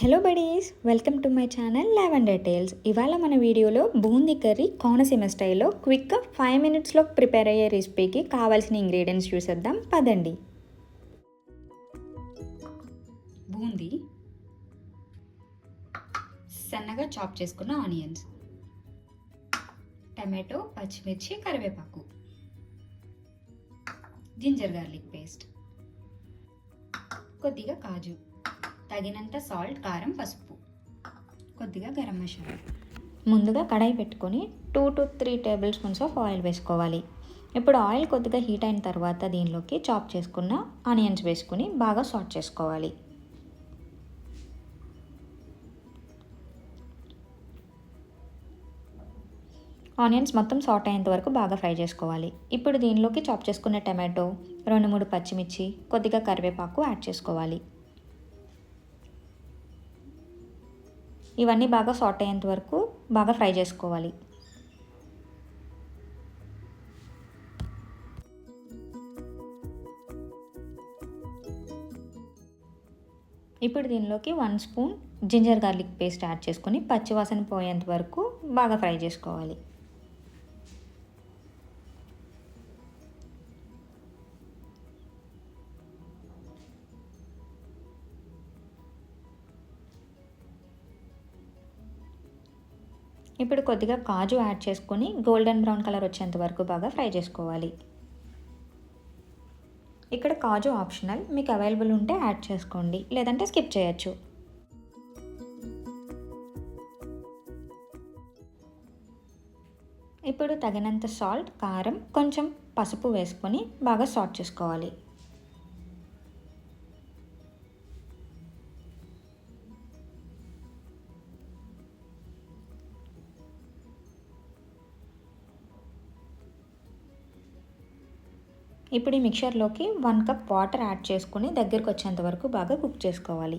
Hello buddies, welcome to my channel lavender tales. ఇవాళ మన వీడియోలో బూందీ కర్రీ కోనసీమ స్టైల్లో క్విక్గా 5 మినిట్స్లో ప్రిపేర్ అయ్యే రెసిపీకి కావాల్సిన ఇంగ్రీడియంట్స్ చూసేద్దాం పదండి. బూందీ, సన్నగా చాప్ చేసుకున్న ఆనియన్స్, టమాటో, పచ్చిమిర్చి, కరివేపాకు, జింజర్ గార్లిక్ పేస్ట్, కొద్దిగా కాజు, తగినంత సాల్ట్, కారం, పసుపు, కొద్దిగా గరం మసాలా. ముందుగా కడాయి పెట్టుకొని 2 to 3 table spoons of oil వేసుకోవాలి. ఇప్పుడు ఆయిల్ కొద్దిగా హీట్ అయిన తర్వాత దీనిలోకి చాప్ చేసుకున్న ఆనియన్స్ వేసుకుని బాగా సాట్ చేసుకోవాలి. ఆనియన్స్ మొత్తం సాట్ అయ్యేంత వరకు బాగా ఫ్రై చేసుకోవాలి. ఇప్పుడు దీనిలోకి చాప్ చేసుకున్న టమాటో, 2-3 పచ్చిమిర్చి, కొద్దిగా కరివేపాకు యాడ్ చేసుకోవాలి. ఇవన్నీ బాగా సాట్ అయ్యేంత వరకు బాగా ఫ్రై చేసుకోవాలి. ఇప్పుడు దీనిలోకి 1 spoon ginger garlic paste add చేసుకొని పచ్చివాసన పోయేంత వరకు బాగా ఫ్రై చేసుకోవాలి. ఇప్పుడు కొద్దిగా కాజు యాడ్ చేసుకొని గోల్డెన్ బ్రౌన్ కలర్ వచ్చేంత వరకు బాగా ఫ్రై చేసుకోవాలి. ఇక్కడ కాజు ఆప్షనల్, మీకు అవైలబుల్ ఉంటే యాడ్ చేసుకోండి, లేదంటే స్కిప్ చేయొచ్చు. ఇప్పుడు తగినంత సాల్ట్, కారం, కొంచెం పసుపు వేసుకొని బాగా సాట్ చేసుకోవాలి. ఇప్పుడు ఈ మిక్చర్లోకి 1 కప్ వాటర్ యాడ్ చేసుకుని దగ్గరకు వచ్చేంత వరకు బాగా కుక్ చేసుకోవాలి.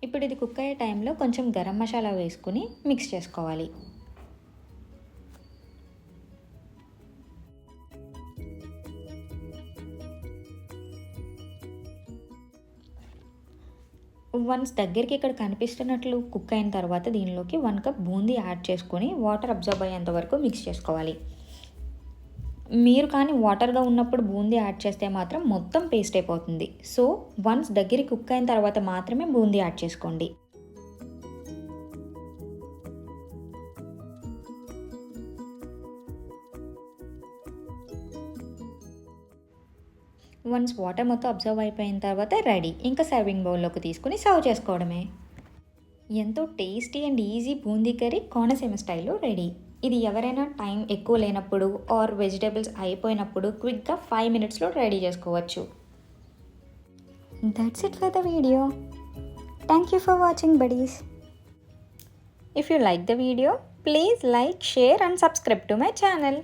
ఇప్పుడు ఇది కుక్ అయ్యే టైంలో కొంచెం గరం మసాలా వేసుకుని మిక్స్ చేసుకోవాలి. వన్స్ దగ్గరికి ఇక్కడ కనిపిస్తున్నట్లు కుక్ అయిన తర్వాత దీనిలోకి 1 కప్ బూందీ యాడ్ చేసుకొని వాటర్ అబ్జర్వ్ అయ్యేంత వరకు మిక్స్ చేసుకోవాలి. మీరు కానీ వాటర్గా ఉన్నప్పుడు బూందీ యాడ్ చేస్తే మాత్రం మొత్తం పేస్ట్ అయిపోతుంది. సో వన్స్ దగ్గరికి కుక్ అయిన తర్వాత మాత్రమే బూందీ యాడ్ చేసుకోండి. వన్స్ వాటర్ మొత్తం అబ్జర్వ్ అయిపోయిన తర్వాత రెడీ. ఇంకా సర్వింగ్ బౌల్లోకి తీసుకుని సర్వ్ చేసుకోవడమే. ఎంతో tasty and easy boondi curry Konaseema స్టైల్లో రెడీ. ఇది ఎవరైనా టైం ఎక్కువ లేనప్పుడు ఆర్ వెజిటేబుల్స్ అయిపోయినప్పుడు క్విక్గా 5 మినిట్స్లో రెడీ చేసుకోవచ్చు. That's it for the video. Thank you for watching buddies. If you like the video, please like, share and subscribe to my channel.